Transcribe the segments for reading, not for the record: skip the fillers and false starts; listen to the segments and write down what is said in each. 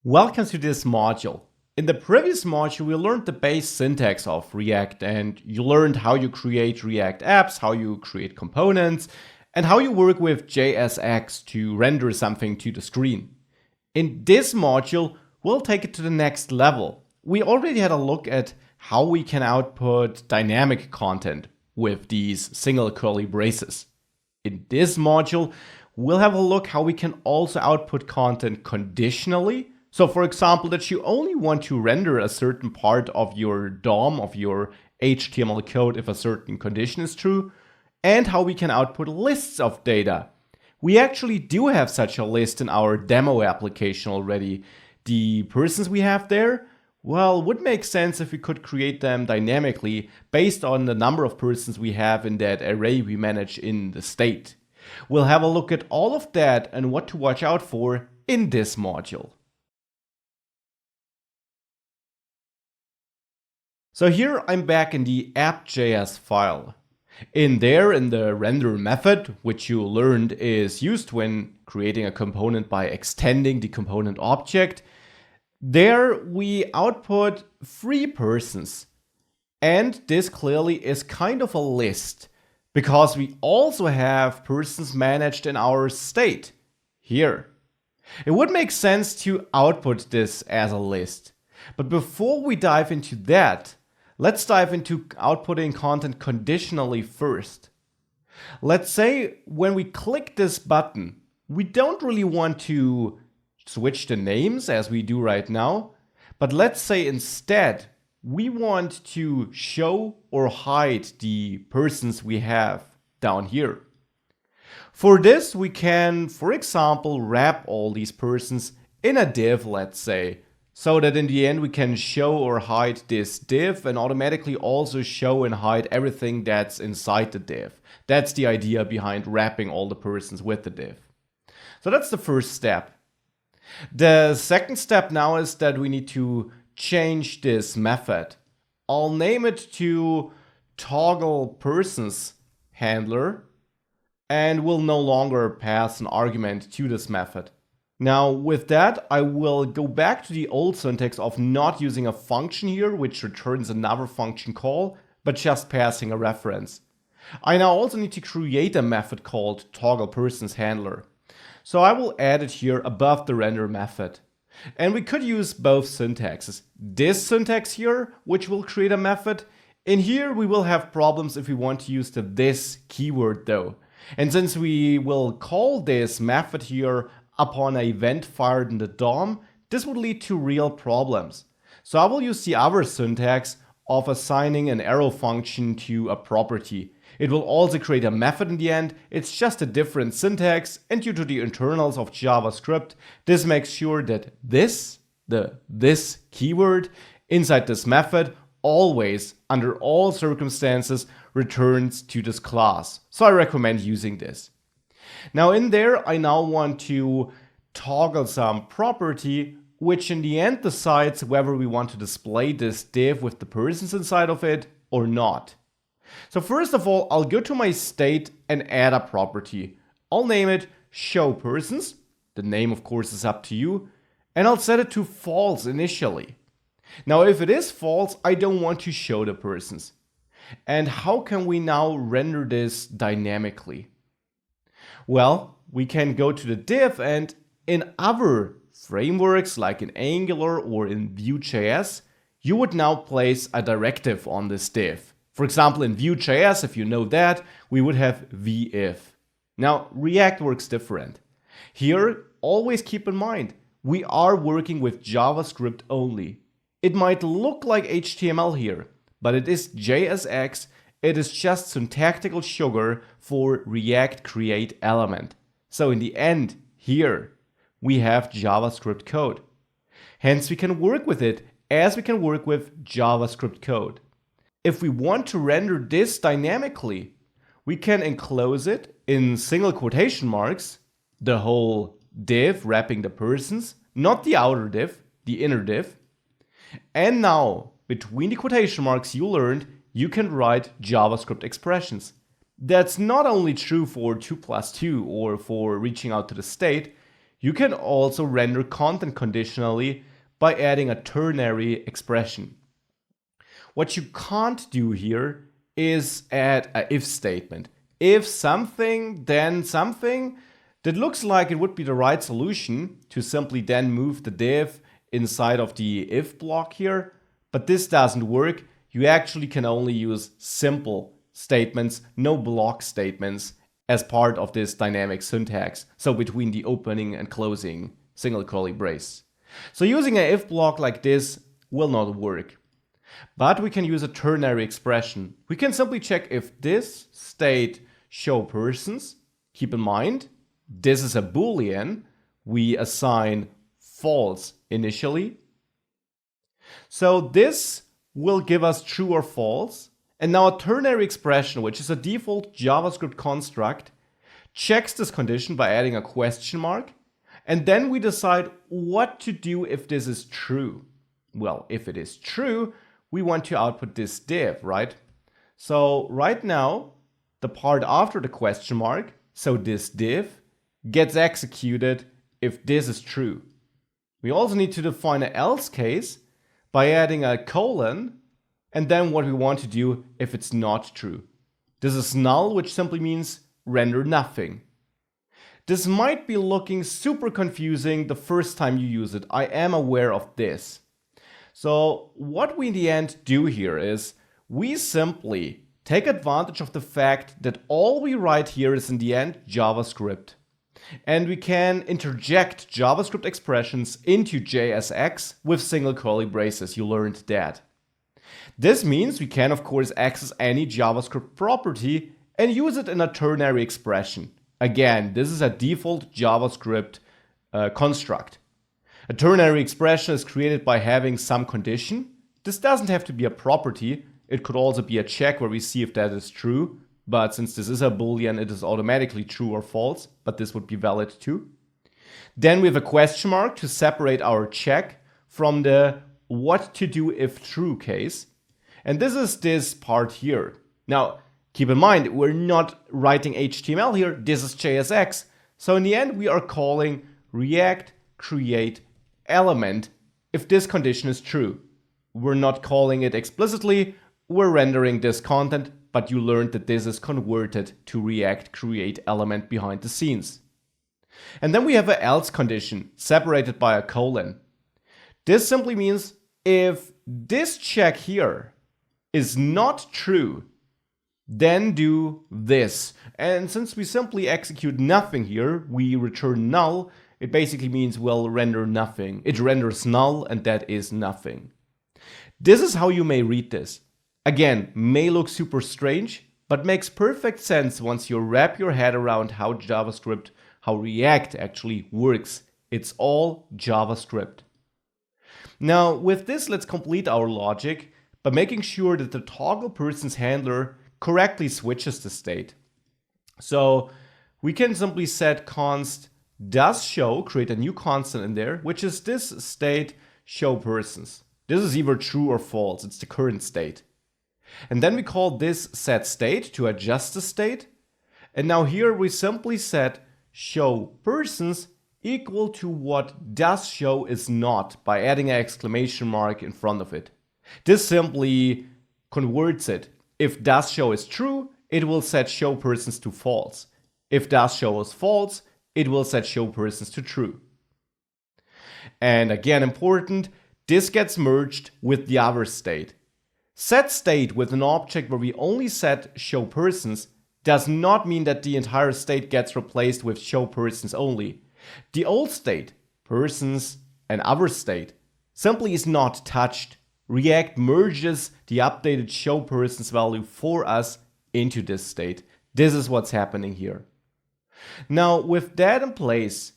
Welcome to this module. In the previous module, we learned the base syntax of React, and you learned how you create React apps, how you create components, and how you work with JSX to render something to the screen. In this module, we'll take it to the next level. We already had a look at how we can output dynamic content with these single curly braces. In this module, we'll have a look how we can also output content conditionally. So for example, that you only want to render a certain part of your DOM, of your HTML code if a certain condition is true, and how we can output lists of data. We actually do have such a list in our demo application already. The persons we have there, well, would make sense if we could create them dynamically based on the number of persons we have in that array we manage in the state. We'll have a look at all of that and what to watch out for in this module. So here I'm back in the app.js file. In the render method, which you learned is used when creating a component by extending the component object, there we output 3 persons. And this clearly is kind of a list, because we also have persons managed in our state here. It would make sense to output this as a list. But before we dive into that, let's dive into outputting content conditionally first. Let's say when we click this button, we don't really want to switch the names as we do right now, but let's say instead we want to show or hide the persons we have down here. For this, we can, for example, wrap all these persons in a div, let's say, so that in the end we can show or hide this div and automatically also show and hide everything that's inside the div. That's the idea behind wrapping all the persons with the div. So that's the first step. The second step now is that we need to change this method. I'll name it to toggle persons handler, and we'll no longer pass an argument to this method. Now with that, I will go back to the old syntax of not using a function here, which returns another function call, but just passing a reference. I now also need to create a method called togglePersonsHandler. So I will add it here above the render method. And we could use both syntaxes. This syntax here, which will create a method. In here we will have problems if we want to use the this keyword though. And since we will call this method here upon an event fired in the DOM, this would lead to real problems. So I will use the other syntax of assigning an arrow function to a property. It will also create a method in the end. It's just a different syntax, and due to the internals of JavaScript, this makes sure that this keyword inside this method always, under all circumstances, returns to this class. So I recommend using this. Now in there, I now want to toggle some property, which in the end decides whether we want to display this div with the persons inside of it or not. So first of all, I'll go to my state and add a property. I'll name it showPersons. The name, of course, is up to you. And I'll set it to false initially. Now, if it is false, I don't want to show the persons. And how can we now render this dynamically? Well, we can go to the div, and in other frameworks like in Angular or in Vue.js, you would now place a directive on this div. For example, in Vue.js, if you know that, we would have vif. Now, React works different. Here, always keep in mind, we are working with JavaScript only. It might look like HTML here, but it is JSX. It is just syntactical sugar for React create element. So in the end, here, we have JavaScript code. Hence, we can work with it as we can work with JavaScript code. If we want to render this dynamically, we can enclose it in single quotation marks, the whole div wrapping the persons, not the outer div, the inner div. And now, between the quotation marks you learned, you can write JavaScript expressions. That's not only true for 2+2 or for reaching out to the state, You can also render content conditionally by adding a ternary expression. What you can't do here is add an if statement. If something, then something. That looks like it would be the right solution to simply then move the div inside of the if block here, but this doesn't work. You actually can only use simple statements, no block statements, as part of this dynamic syntax, so between the opening and closing single curly brace. So using an if block like this will not work. But we can use a ternary expression. We can simply check if this state show persons. Keep in mind, this is a Boolean. We assign false initially. So this will give us true or false. And now a ternary expression, which is a default JavaScript construct, checks this condition by adding a question mark. And then we decide what to do if this is true. Well, if it is true, we want to output this div, right? So right now, the part after the question mark, so this div, gets executed if this is true. We also need to define an else case by adding a colon and then what we want to do if it's not true. This is null, which simply means render nothing. This might be looking super confusing the first time you use it. I am aware of this. So what we in the end do here is we simply take advantage of the fact that all we write here is in the end JavaScript. And we can interject JavaScript expressions into JSX with single curly braces. You learned that. This means we can, of course, access any JavaScript property and use it in a ternary expression. Again, this is a default JavaScript construct. A ternary expression is created by having some condition. This doesn't have to be a property. It could also be a check where we see if that is true. But since this is a Boolean, it is automatically true or false, but this would be valid too. Then we have a question mark to separate our check from the what to do if true case. And this is this part here. Now, keep in mind, we're not writing HTML here. This is JSX. So in the end, we are calling React create element if this condition is true. We're not calling it explicitly. We're rendering this content, but you learned that this is converted to React create element behind the scenes. And then we have an else condition separated by a colon. This simply means if this check here is not true, then do this. And since we simply execute nothing here, we return null. It basically means we'll render nothing. It renders null, and that is nothing. This is how you may read this. Again, may look super strange, but makes perfect sense once you wrap your head around how JavaScript, how React actually works. It's all JavaScript. Now, with this, let's complete our logic by making sure that the toggle person's handler correctly switches the state. So we can simply set const does show, create a new constant in there, which is this state show persons. This is either true or false. It's the current state. And then we call this set state to adjust the state. And now here we simply set show persons equal to what does show is not by adding an exclamation mark in front of it. This simply converts it. If does show is true, it will set show persons to false. If does show is false, it will set show persons to true. And again, important, this gets merged with the other state. Set state with an object where we only set show persons does not mean that the entire state gets replaced with show persons only. The old state, persons and other state, simply is not touched. React merges the updated show persons value for us into this state. This is what's happening here. Now, with that in place,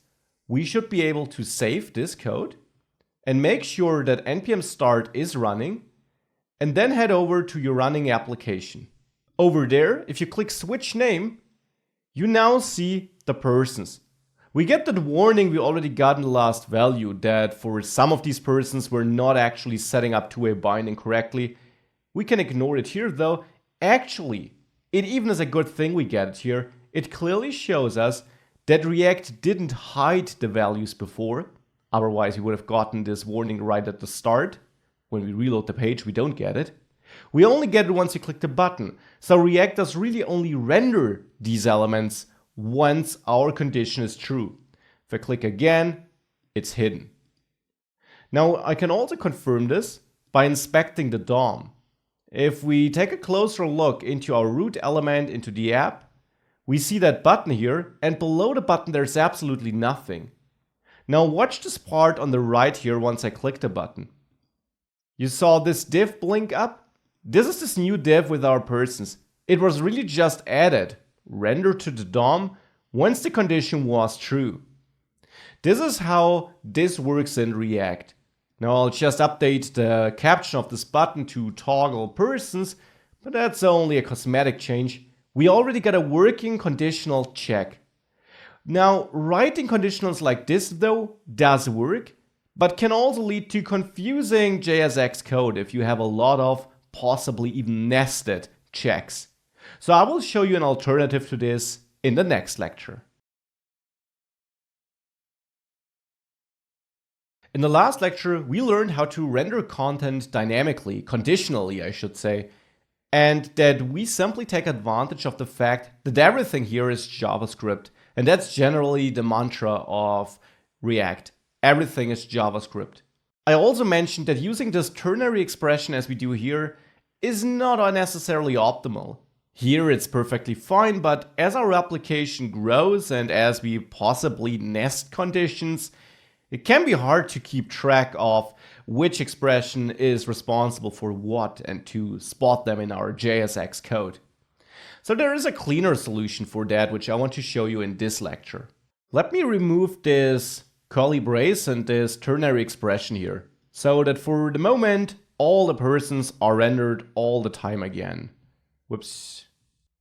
we should be able to save this code and make sure that npm start is running, and then head over to your running application. Over there, if you click switch name, you now see the persons. We get that warning we already got in the last value that for some of these persons we're not actually setting up two-way binding correctly. We can ignore it here though. Actually, it even is a good thing we get it here. It clearly shows us that React didn't hide the values before. Otherwise, we would have gotten this warning right at the start. When we reload the page, we don't get it. We only get it once you click the button. So React does really only render these elements once our condition is true. If I click again, it's hidden. Now I can also confirm this by inspecting the DOM. If we take a closer look into our root element into the app, we see that button here, and below the button there's absolutely nothing. Now watch this part on the right here once I click the button. You saw this div blink up? This is this new div with our persons. It was really just added, rendered to the DOM, once the condition was true. This is how this works in React. Now I'll just update the caption of this button to toggle persons, but that's only a cosmetic change. We already got a working conditional check. Now writing conditionals like this though does work, but can also lead to confusing JSX code if you have a lot of possibly even nested checks. So I will show you an alternative to this in the next lecture. In the last lecture, we learned how to render content dynamically, conditionally I should say, and that we simply take advantage of the fact that everything here is JavaScript. And that's generally the mantra of React. Everything is JavaScript. I also mentioned that using this ternary expression as we do here is not necessarily optimal. Here it's perfectly fine, but as our application grows and as we possibly nest conditions, it can be hard to keep track of which expression is responsible for what and to spot them in our JSX code. So there is a cleaner solution for that, which I want to show you in this lecture. Let me remove this curly brace and this ternary expression here, so that for the moment, all the persons are rendered all the time again. Whoops.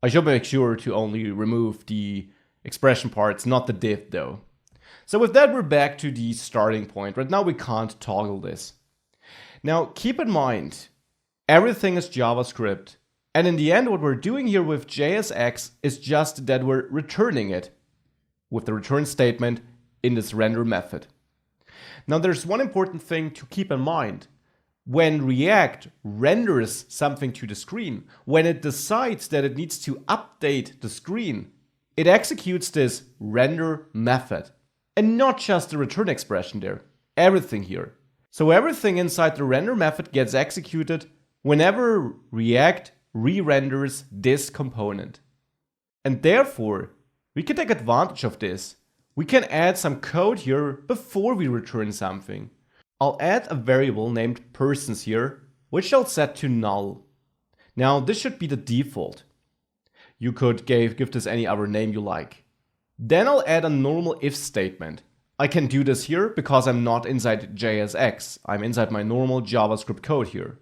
I should make sure to only remove the expression parts, not the div though. So with that, we're back to the starting point. Right now we can't toggle this. Now keep in mind, everything is JavaScript. And in the end, what we're doing here with JSX is just that we're returning it with the return statement in this render method. Now there's one important thing to keep in mind. When React renders something to the screen, when it decides that it needs to update the screen, it executes this render method. And not just the return expression there, everything here. So everything inside the render method gets executed whenever React re-renders this component. And therefore, we can take advantage of this. We can add some code here before we return something. I'll add a variable named persons here, which I'll set to null. Now this should be the default. You could give this any other name you like. Then I'll add a normal if statement. I can do this here because I'm not inside JSX. I'm inside my normal JavaScript code here.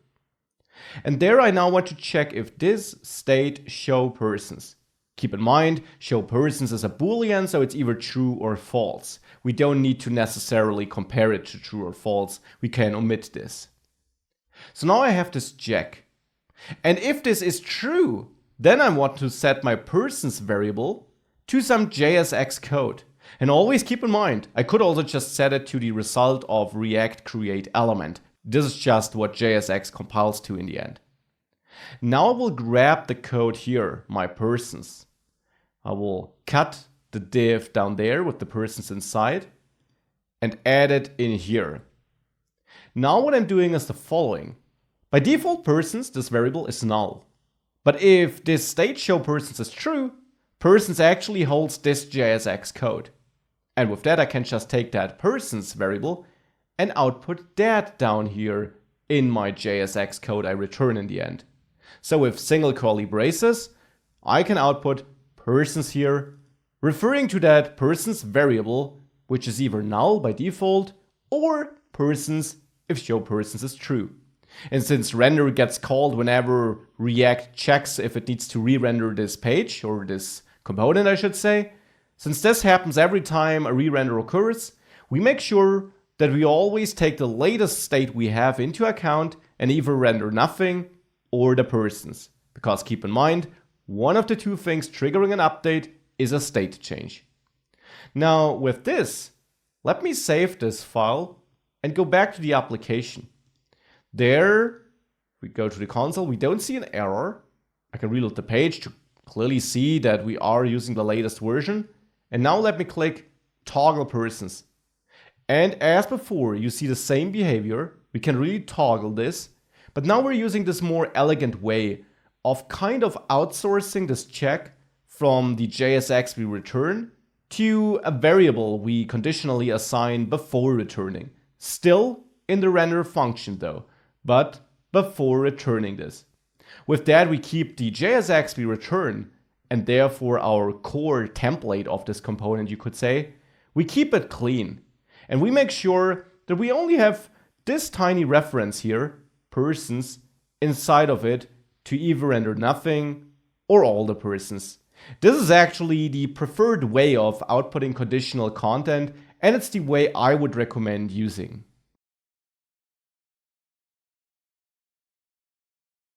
And there I now want to check if this state show persons. Keep in mind, show persons is a boolean, so it's either true or false. We don't need to necessarily compare it to true or false. We can omit this. So now I have this check. And if this is true, then I want to set my persons variable to some JSX code. And always keep in mind, I could also just set it to the result of React create element. This is just what JSX compiles to in the end. Now I will grab the code here, my persons. I will cut the div down there with the persons inside and add it in here. Now what I'm doing is the following. By default persons, this variable is null. But if this state show persons is true, persons actually holds this JSX code. And with that, I can just take that persons variable and output that down here in my JSX code I return in the end. So with single curly braces, I can output persons here, referring to that persons variable, which is either null by default or persons if show persons is true. And since render gets called whenever React checks if it needs to re-render this page or this component, I should say, since this happens every time a re-render occurs, we make sure that we always take the latest state we have into account and either render nothing or the persons. Because keep in mind, one of the two things triggering an update is a state change. Now with this, let me save this file and go back to the application. There, we go to the console, we don't see an error. I can reload the page to clearly see that we are using the latest version. And now let me click toggle persons. And as before, you see the same behavior. We can really toggle this, but now we're using this more elegant way of kind of outsourcing this check from the JSX we return to a variable we conditionally assign before returning. Still in the render function though, but before returning this. With that, we keep the JSX we return, and therefore our core template of this component, you could say, we keep it clean. And we make sure that we only have this tiny reference here, persons, inside of it to either render nothing or all the persons. This is actually the preferred way of outputting conditional content, and it's the way I would recommend using.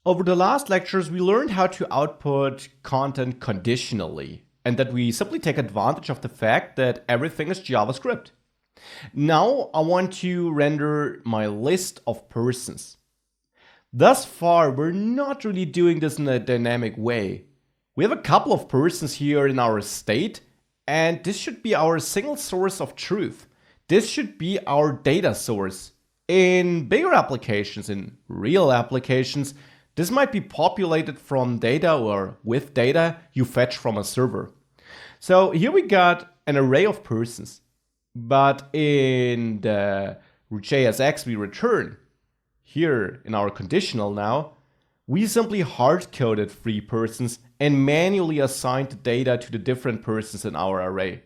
Over the last lectures, we learned how to output content conditionally, and that we simply take advantage of the fact that everything is JavaScript. Now I want to render my list of persons. Thus far, we're not really doing this in a dynamic way. We have a couple of persons here in our state, and this should be our single source of truth. This should be our data source. In bigger applications, in real applications, this might be populated from data or with data you fetch from a server. So here we got an array of persons. But in the JSX we return, here in our conditional now, we simply hard-coded 3 persons and manually assigned the data to the different persons in our array.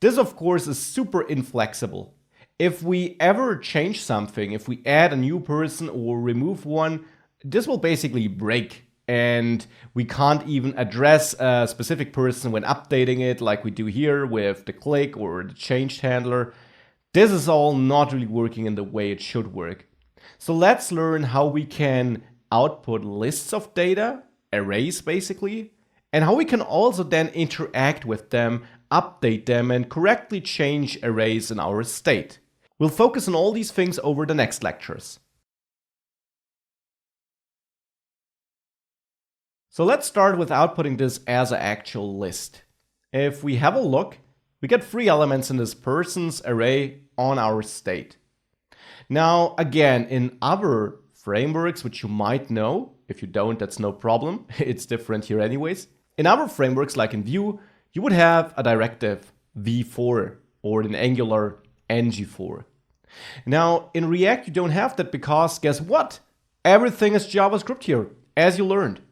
This of course is super inflexible. If we ever change something, if we add a new person or remove one, this will basically break. And we can't even address a specific person when updating it like we do here with the click or the changed handler. This is all not really working in the way it should work. So let's learn how we can output lists of data, arrays basically, and how we can also then interact with them, update them, and correctly change arrays in our state. We'll focus on all these things over the next lectures. So let's start with outputting this as an actual list. If we have a look, we get 3 elements in this persons array on our state. Now, again, in other frameworks, which you might know, if you don't, that's no problem. It's different here anyways. In other frameworks, like in Vue, you would have a directive v4 or in Angular ng4. Now, in React, you don't have that because guess what? Everything is JavaScript here, as you learned.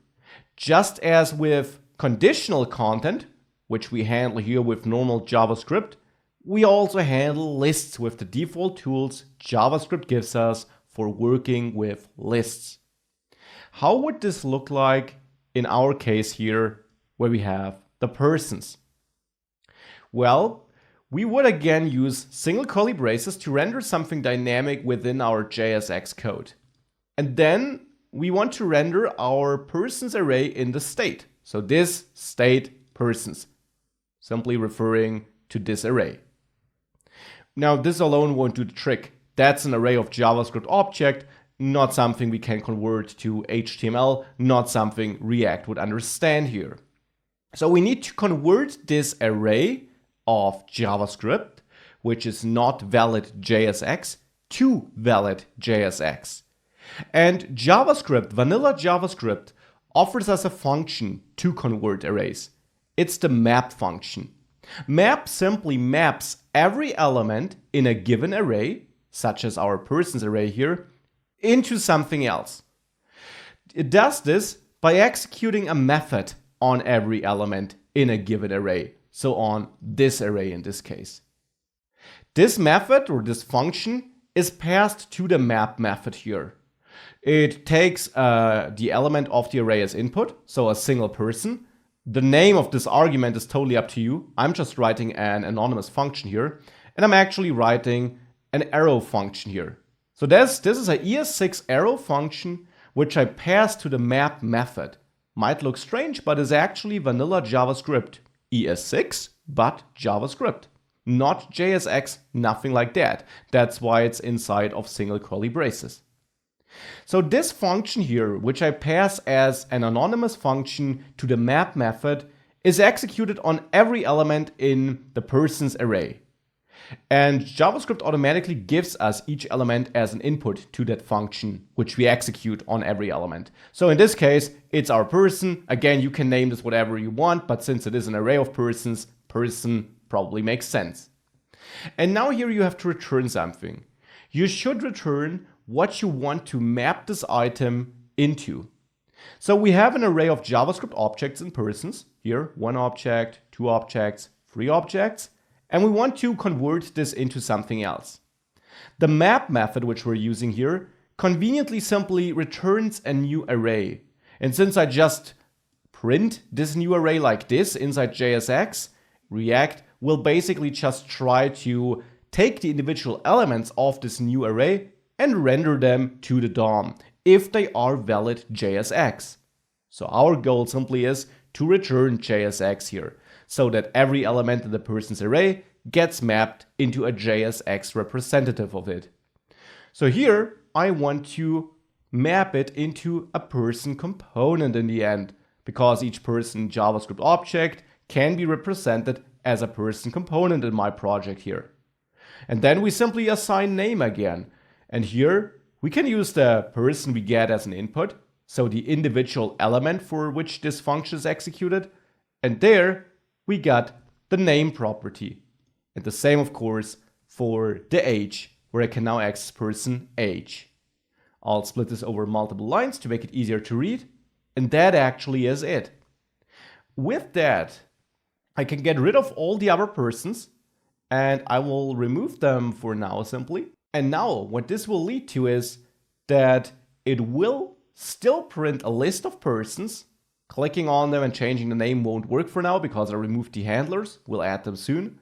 Just as with conditional content, which we handle here with normal JavaScript, we also handle lists with the default tools JavaScript gives us for working with lists. How would this look like in our case here, where we have the persons? Well, we would again use single curly braces to render something dynamic within our JSX code. And then we want to render our persons array in the state. So this state persons, simply referring to this array. Now this alone won't do the trick. That's an array of JavaScript object, not something we can convert to HTML, not something React would understand here. So we need to convert this array of JavaScript, which is not valid JSX, to valid JSX. And JavaScript, vanilla JavaScript, offers us a function to convert arrays. It's the map function. Map simply maps every element in a given array, such as our persons array here, into something else. It does this by executing a method on every element in a given array, so on this array in this case. This method or this function is passed to the map method here. It takes the element of the array as input, so a single person. The name of this argument is totally up to you. I'm just writing an anonymous function here, and I'm actually writing an arrow function here. So this is a ES6 arrow function, which I pass to the map method. Might look strange, but is actually vanilla JavaScript. ES6 but JavaScript. Not JSX, nothing like that. That's why it's inside of single curly braces. So this function here, which I pass as an anonymous function to the map method, is executed on every element in the person's array. And JavaScript automatically gives us each element as an input to that function, which we execute on every element. So in this case, it's our person. Again, you can name this whatever you want, but since it is an array of persons, person probably makes sense. And now here you have to return something. You should return what you want to map this item into. So we have an array of JavaScript objects and persons. Here, 1 object, 2 objects, 3 objects. And we want to convert this into something else. The map method, which we're using here, conveniently simply returns a new array. And since I just print this new array like this inside JSX, React will basically just try to take the individual elements of this new array and render them to the DOM if they are valid JSX. So our goal simply is to return JSX here, so that every element in the person's array gets mapped into a JSX representative of it. So here I want to map it into a person component in the end, because each person JavaScript object can be represented as a person component in my project here. And then we simply assign name again. And here we can use the person we get as an input, so the individual element for which this function is executed. And there we got the name property. And the same, of course, for the age, where I can now access person age. I'll split this over multiple lines to make it easier to read. And that actually is it. With that, I can get rid of all the other persons, and I will remove them for now simply. And now what this will lead to is that it will still print a list of persons. Clicking on them and changing the name won't work for now because I removed the handlers. We'll add them soon.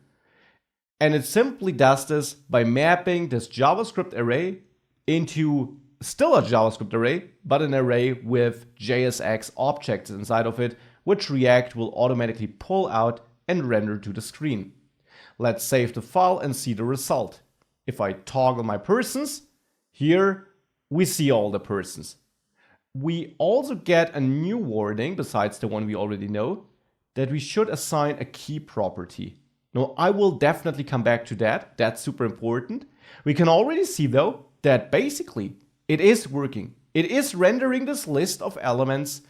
And it simply does this by mapping this JavaScript array into still a JavaScript array, but an array with JSX objects inside of it, which React will automatically pull out and render to the screen. Let's save the file and see the result. If I toggle my persons, here we see all the persons. We also get a new warning, besides the one we already know, that we should assign a key property. Now, I will definitely come back to that. That's super important. We can already see, though, that basically it is working. It is rendering this list of elements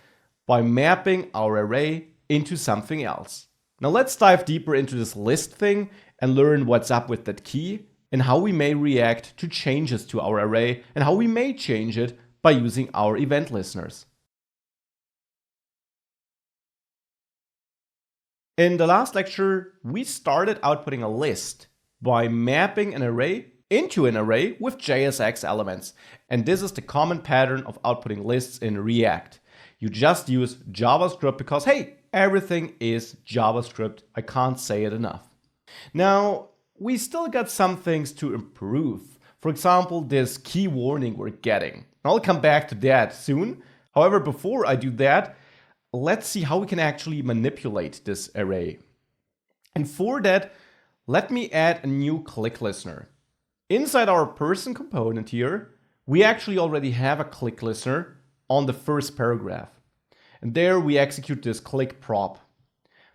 by mapping our array into something else. Now, let's dive deeper into this list thing and learn what's up with that key and how we may react to changes to our array and how we may change it by using our event listeners. In the last lecture, we started outputting a list by mapping an array into an array with JSX elements. And this is the common pattern of outputting lists in React. You just use JavaScript because, hey, everything is JavaScript. I can't say it enough. Now, we still got some things to improve. For example, this key warning we're getting. I'll come back to that soon. However, before I do that, let's see how we can actually manipulate this array. And for that, let me add a new click listener. Inside our person component here, we actually already have a click listener on the first paragraph. And there we execute this click prop.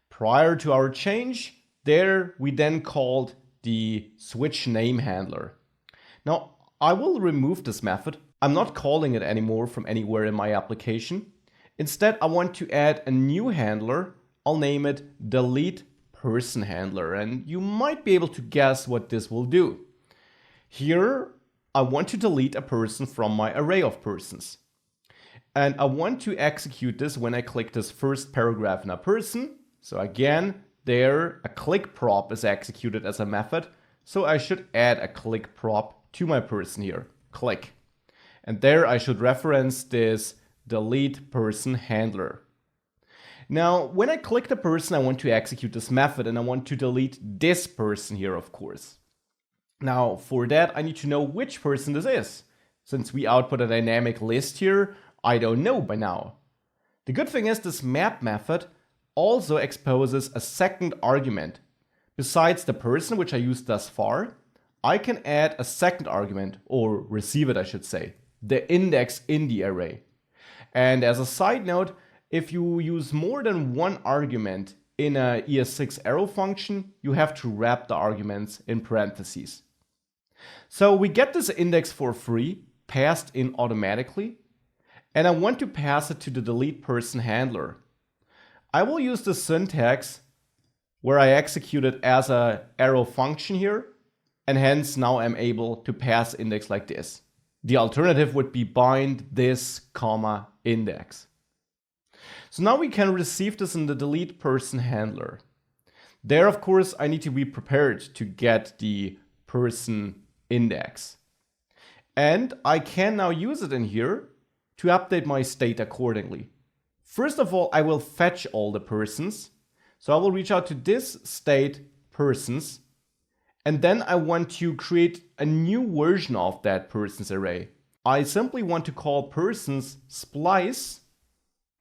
Prior to our change, there we then called the switch name handler. Now, I will remove this method. I'm not calling it anymore from anywhere in my application. Instead, I want to add a new handler. I'll name it delete person handler, and you might be able to guess what this will do. Here, I want to delete a person from my array of persons. And I want to execute this when I click this first paragraph in a person. So again, there a click prop is executed as a method. So I should add a click prop to my person here, click. And there I should reference this delete person handler. Now, when I click the person, I want to execute this method and I want to delete this person here, of course. Now, for that, I need to know which person this is. Since we output a dynamic list here, I don't know by now. The good thing is this map method also exposes a second argument Besides the person, which I used thus far, I can add a second argument, or receive it I should say, the index in the array. And as a side note, if you use more than one argument in a ES6 arrow function, you have to wrap the arguments in parentheses. So we get this index for free, passed in automatically, and I want to pass it to the delete person handler. I will use the syntax where I execute it as a arrow function here, and hence now I'm able to pass index like this. The alternative would be bind this, comma, index. So now we can receive this in the delete person handler. There, of course, I need to be prepared to get the person index. And I can now use it in here to update my state accordingly. First of all, I will fetch all the persons. So I will reach out to this state persons, and then I want to create a new version of that persons array. I simply want to call persons splice,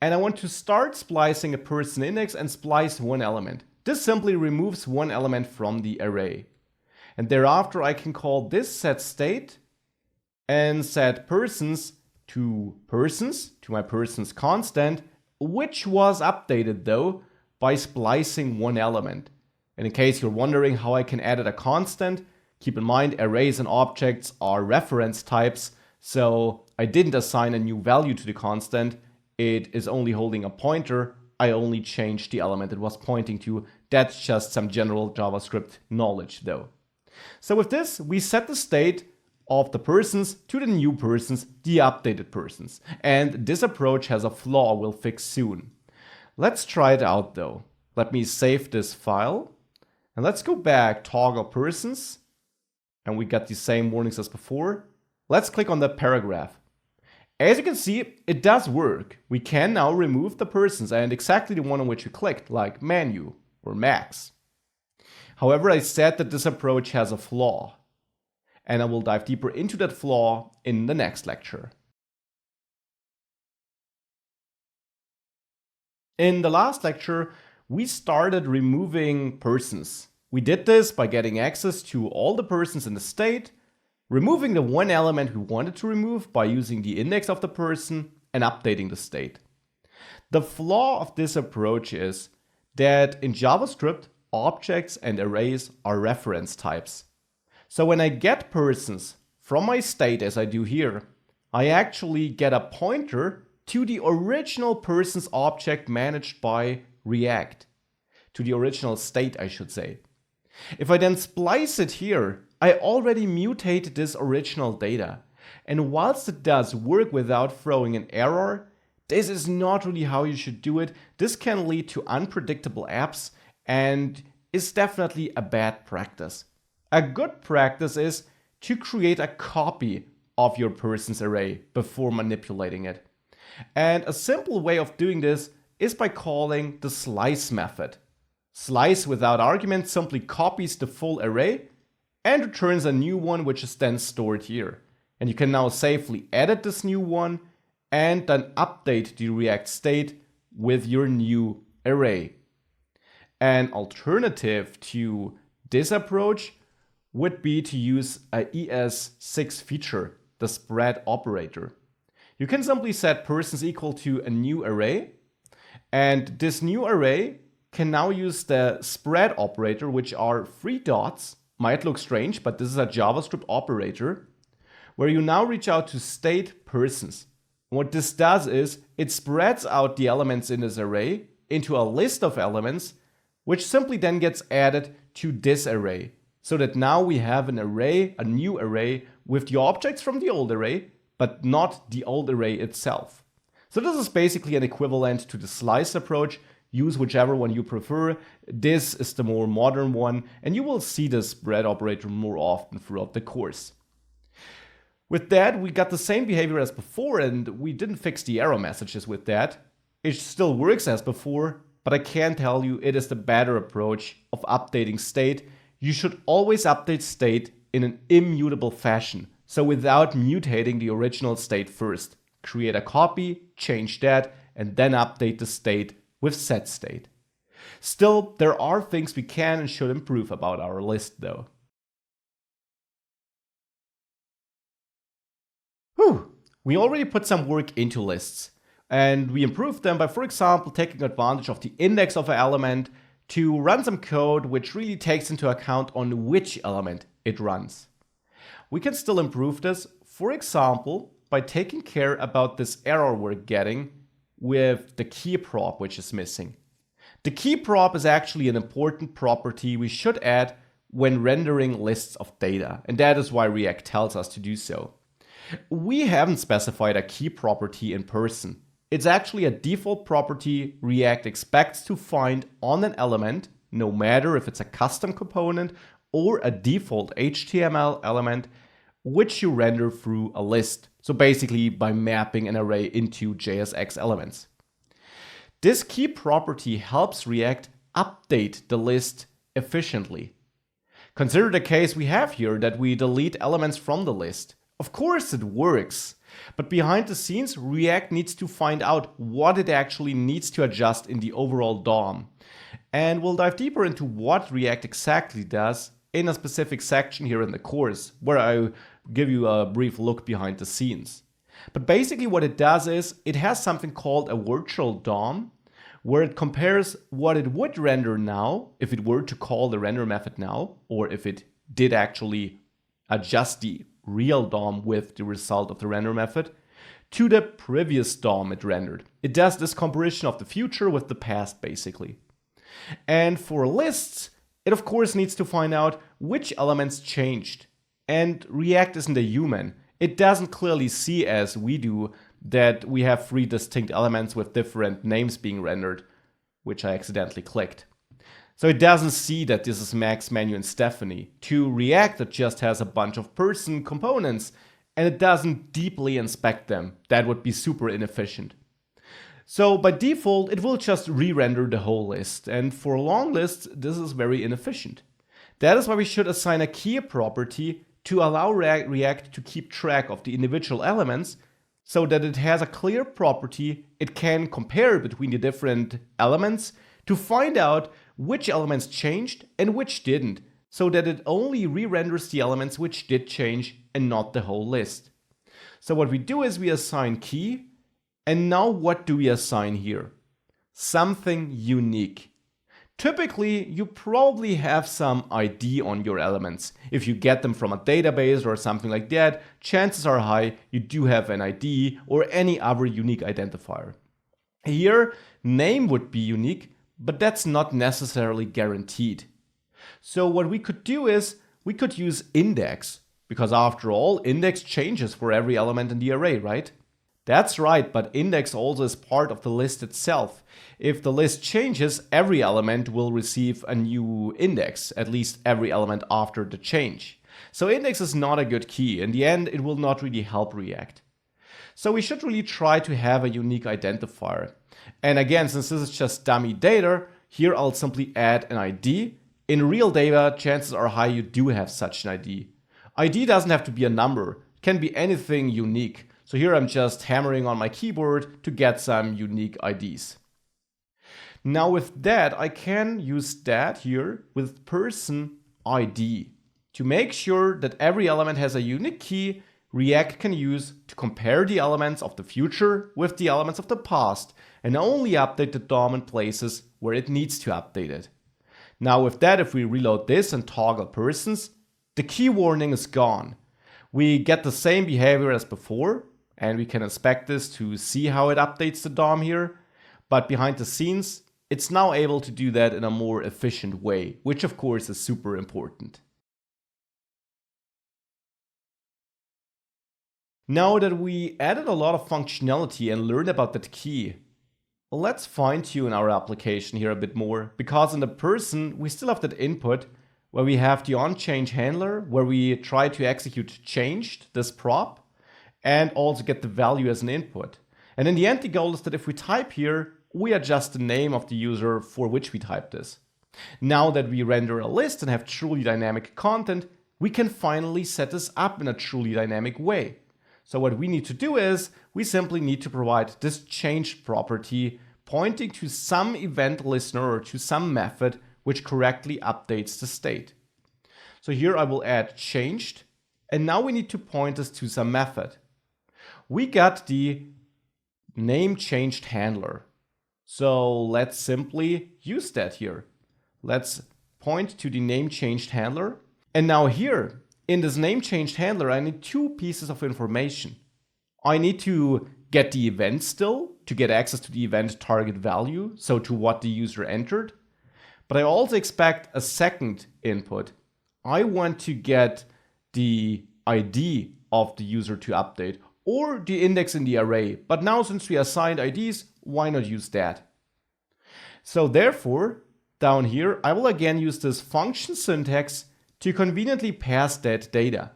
and I want to start splicing a person index and splice one element. This simply removes one element from the array. And thereafter I can call this set state and set persons to my persons constant, which was updated though by splicing one element. And in case you're wondering how I can add a constant, keep in mind arrays and objects are reference types, so I didn't assign a new value to the constant. It is only holding a pointer. I only changed the element it was pointing to. That's just some general JavaScript knowledge though. So with this, we set the state of the persons to the new persons, the updated persons. And this approach has a flaw we'll fix soon. Let's try it out though. Let me save this file. And let's go back, toggle persons. And we got the same warnings as before. Let's click on the paragraph. As you can see, it does work. We can now remove the persons and exactly the one on which we clicked, like menu or max. However, I said that this approach has a flaw. And I will dive deeper into that flaw in the next lecture. In the last lecture, we started removing persons. We did this by getting access to all the persons in the state, removing the one element we wanted to remove by using the index of the person, and updating the state. The flaw of this approach is that in JavaScript, objects and arrays are reference types. So when I get persons from my state, as I do here, I actually get a pointer to the original persons object managed by React. To the original state, I should say. If I then splice it here, I already mutate this original data. And whilst it does work without throwing an error, this is not really how you should do it. This can lead to unpredictable apps and is definitely a bad practice. A good practice is to create a copy of your persons array before manipulating it. And a simple way of doing this is by calling the slice method. Slice without argument simply copies the full array and returns a new one which is then stored here. And you can now safely edit this new one and then update the React state with your new array. An alternative to this approach would be to use a ES6 feature, the spread operator. You can simply set persons equal to a new array, and this new array can now use the spread operator, which are 3 dots. Might look strange, but this is a JavaScript operator, where you now reach out to state persons. What this does is it spreads out the elements in this array into a list of elements, which simply then gets added to this array. So that now we have an array, a new array, with the objects from the old array, but not the old array itself. So this is basically an equivalent to the slice approach. Use whichever one you prefer. This is the more modern one, and you will see the spread operator more often throughout the course. With that, we got the same behavior as before, and we didn't fix the error messages with that. It still works as before, but I can tell you it is the better approach of updating state. You should always update state in an immutable fashion. So without mutating the original state first. Create a copy, change that, and then update the state with set state. Still, there are things we can and should improve about our list though. Whew. We already put some work into lists, and we improved them by, for example, taking advantage of the index of an element to run some code which really takes into account on which element it runs. We can still improve this, for example, by taking care about this error we're getting with the key prop which is missing. The key prop is actually an important property we should add when rendering lists of data, and that is why React tells us to do so. We haven't specified a key property in person. It's actually a default property React expects to find on an element, no matter if it's a custom component or a default HTML element, which you render through a list. So basically by mapping an array into JSX elements. This key property helps React update the list efficiently. Consider the case we have here that we delete elements from the list. Of course it works, but behind the scenes React needs to find out what it actually needs to adjust in the overall DOM. And we'll dive deeper into what React exactly does in a specific section here in the course, where I give you a brief look behind the scenes. But basically what it does is it has something called a virtual DOM, where it compares what it would render now if it were to call the render method now, or if it did actually adjust the real DOM with the result of the render method, to the previous DOM it rendered. It does this comparison of the future with the past, basically. And for lists, it of course needs to find out which elements changed. And React isn't a human. It doesn't clearly see, as we do, that we have 3 distinct elements with different names being rendered, which I accidentally clicked. So it doesn't see that this is Max, Manu, and Stephanie. To React, it just has a bunch of person components, and it doesn't deeply inspect them. That would be super inefficient. So by default, it will just re-render the whole list, and for long lists, this is very inefficient. That is why we should assign a key property to allow React to keep track of the individual elements, so that it has a clear property it can compare between the different elements to find out which elements changed and which didn't, so that it only re-renders the elements which did change and not the whole list. So what we do is we assign key, and now what do we assign here? Something unique. Typically, you probably have some ID on your elements. If you get them from a database or something like that, chances are high you do have an ID or any other unique identifier. Here, name would be unique, but that's not necessarily guaranteed. So what we could do is we could use index, because after all, index changes for every element in the array, right? That's right, but index also is part of the list itself. If the list changes, every element will receive a new index, at least every element after the change. So index is not a good key. In the end, it will not really help React. So we should really try to have a unique identifier. And again, since this is just dummy data, here I'll simply add an ID. In real data, chances are high you do have such an ID. ID doesn't have to be a number, it can be anything unique. So here I'm just hammering on my keyboard to get some unique IDs. Now with that, I can use that here with person ID. To make sure that every element has a unique key, React can use to compare the elements of the future with the elements of the past and only update the DOM in places where it needs to update it. Now with that, if we reload this and toggle persons, the key warning is gone. We get the same behavior as before, and we can inspect this to see how it updates the DOM here. But behind the scenes, it's now able to do that in a more efficient way, which of course is super important. Now that we added a lot of functionality and learned about that key, let's fine-tune our application here a bit more, because in the person, we still have that input where we have the onChange handler, where we try to execute changed, this prop, and also get the value as an input. And in the end, the goal is that if we type here, we adjust the name of the user for which we type this. Now that we render a list and have truly dynamic content, we can finally set this up in a truly dynamic way. So what we need to do is, we simply need to provide this changed property pointing to some event listener or to some method which correctly updates the state. So here I will add changed, and now we need to point this to some method. We got the name changed handler. So let's simply use that here. Let's point to the name changed handler. And now here in this name changed handler, I need two pieces of information. I need to get the event still to get access to the event target value, so to what the user entered. But I also expect a second input. I want to get the ID of the user to update or the index in the array. But now since we assigned IDs, why not use that? So therefore, down here, I will again use this function syntax to conveniently pass that data.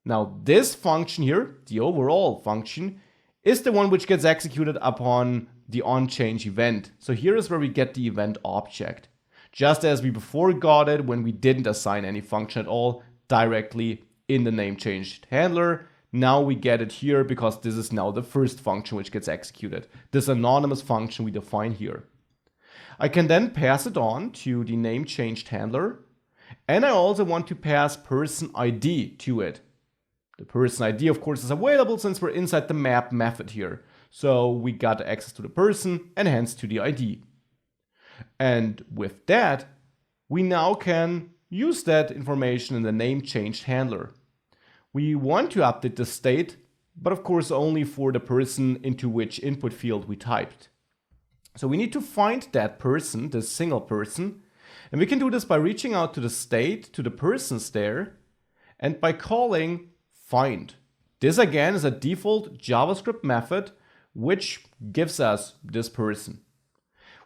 Now this function here, the overall function, is the one which gets executed upon the onChange event. So here is where we get the event object. Just as we before got it when we didn't assign any function at all directly in the name changed handler. Now we get it here because this is now the first function which gets executed. This anonymous function we define here. I can then pass it on to the name changed handler. And I also want to pass person ID to it. The person ID, of course, is available since we're inside the map method here. So we got access to the person and hence to the ID. And with that, we now can use that information in the name changed handler. We want to update the state, but of course only for the person into which input field we typed. So we need to find that person, this single person, and we can do this by reaching out to the state, to the persons there, and by calling find. This again is a default JavaScript method which gives us this person.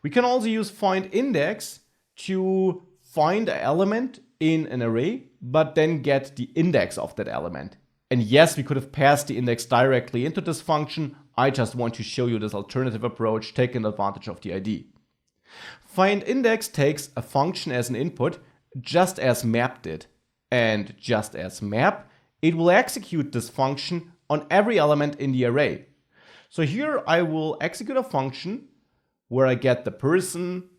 We can also use FindIndex to find an element in an array, but then get the index of that element. And yes, we could have passed the index directly into this function. I just want to show you this alternative approach, taking advantage of the ID. FindIndex takes a function as an input, just as map did. And just as map, it will execute this function on every element in the array. So here I will execute a function where I get the person.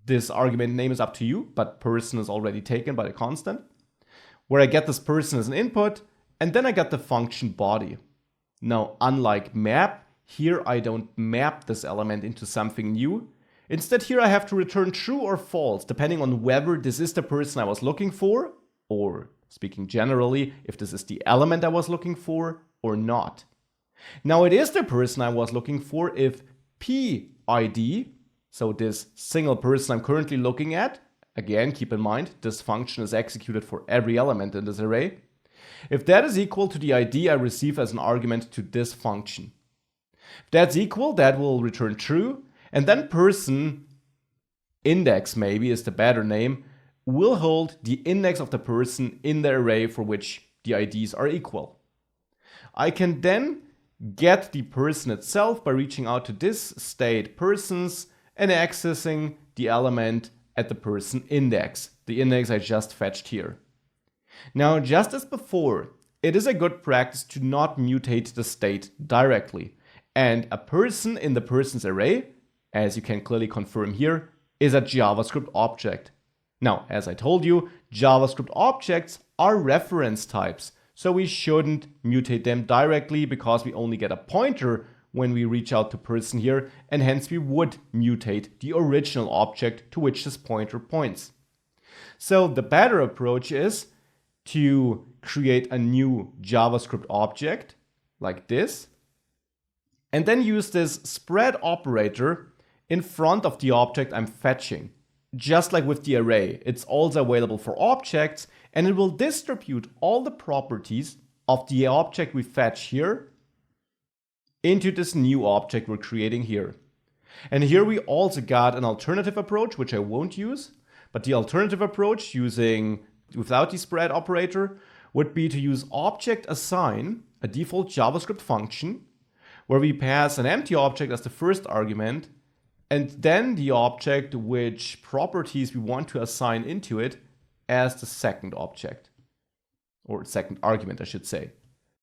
This argument name is up to you, but person is already taken by the constant. Where I get this person as an input, and then I get the function body. Now, unlike map, here I don't map this element into something new. Instead, here I have to return true or false, depending on whether this is the person I was looking for, or speaking generally, if this is the element I was looking for or not. Now, it is the person I was looking for if PID, so this single person I'm currently looking at, again, keep in mind, this function is executed for every element in this array. If that is equal to the ID I receive as an argument to this function. If that's equal, that will return true. And then person index, maybe is the better name, will hold the index of the person in the array for which the IDs are equal. I can then get the person itself by reaching out to this state persons and accessing the element at the person index, the index I just fetched here. Now, just as before, it is a good practice to not mutate the state directly. And a person in the persons array, as you can clearly confirm here, is a JavaScript object. Now, as I told you, JavaScript objects are reference types, so we shouldn't mutate them directly because we only get a pointer when we reach out to person here, and hence we would mutate the original object to which this pointer points. So the better approach is to create a new JavaScript object like this, and then use this spread operator in front of the object I'm fetching. Just like with the array, it's also available for objects, and it will distribute all the properties of the object we fetch here into this new object we're creating here. And here we also got an alternative approach, which I won't use, but the alternative approach using without the spread operator would be to use object assign, a default JavaScript function, where we pass an empty object as the first argument, and then the object which properties we want to assign into it as the second object, or second argument, I should say.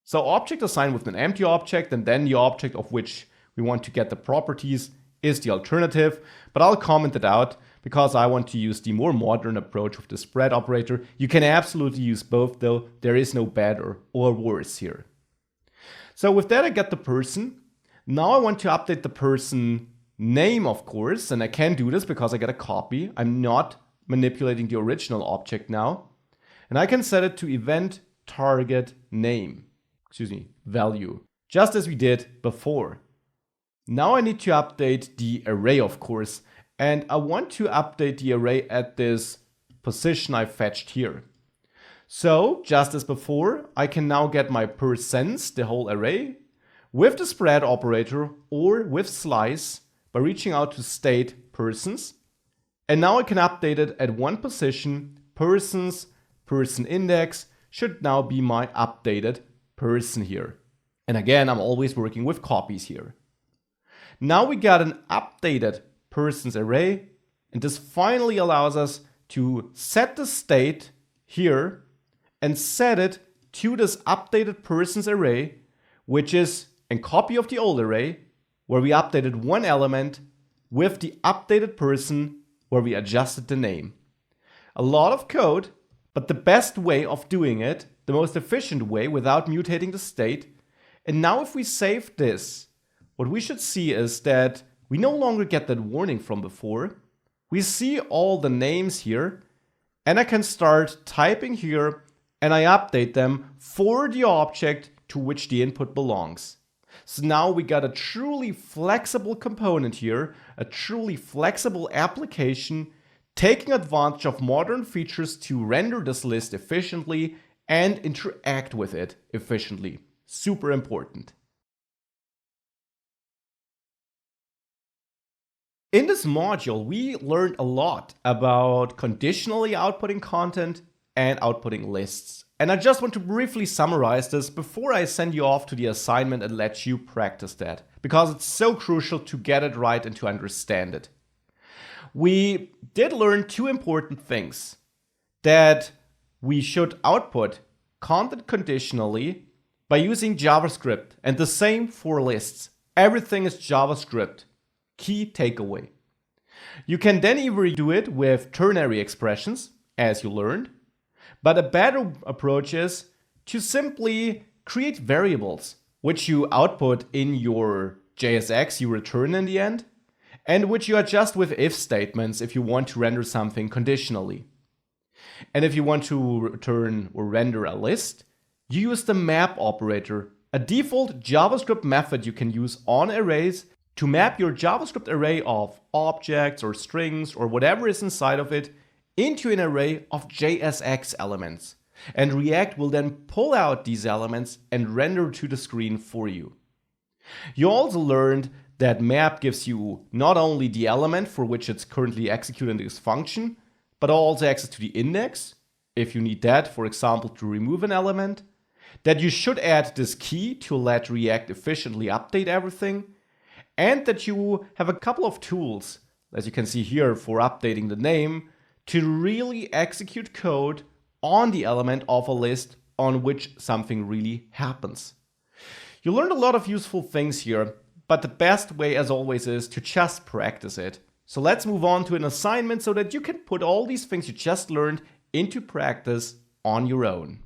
So object assign with an empty object, and then the object of which we want to get the properties is the alternative, but I'll comment it out because I want to use the more modern approach with the spread operator. You can absolutely use both though. There is no better or worse here. So with that, I get the person. Now I want to update the person name, of course, and I can do this because I get a copy. I'm not manipulating the original object now. And I can set it to event target name, value, just as we did before. Now I need to update the array, of course, and I want to update the array at this position I fetched here. So just as before, I can now get my %, the whole array, with the spread operator or with slice by reaching out to state persons. And now I can update it at one position. Persons, person index should now be my updated person here. And again, I'm always working with copies here. Now we got an updated persons array, and this finally allows us to set the state here and set it to this updated persons array, which is a copy of the old array where we updated one element with the updated person where we adjusted the name. A lot of code, but the best way of doing it, the most efficient way without mutating the state. And now if we save this, what we should see is that we no longer get that warning from before. We see all the names here, and I can start typing here and I update them for the object to which the input belongs. So now we got a truly flexible component here, a truly flexible application taking advantage of modern features to render this list efficiently and interact with it efficiently. Super important. In this module, we learned a lot about conditionally outputting content and outputting lists. And I just want to briefly summarize this before I send you off to the assignment and let you practice that, because it's so crucial to get it right and to understand it. We did learn two important things: that we should output content conditionally by using JavaScript, and the same for lists. Everything is JavaScript. Key takeaway. You can then either do it with ternary expressions, as you learned, but a better approach is to simply create variables, which you output in your JSX you return in the end, and which you adjust with if statements if you want to render something conditionally. And if you want to return or render a list, you use the map operator, a default JavaScript method you can use on arrays to map your JavaScript array of objects or strings or whatever is inside of it into an array of JSX elements. And React will then pull out these elements and render to the screen for you. You also learned that map gives you not only the element for which it's currently executing this function, but also access to the index, if you need that, for example, to remove an element, that you should add this key to let React efficiently update everything, and that you have a couple of tools, as you can see here, for updating the name, to really execute code on the element of a list on which something really happens. You learned a lot of useful things here, but the best way, as always, is to just practice it. So let's move on to an assignment so that you can put all these things you just learned into practice on your own.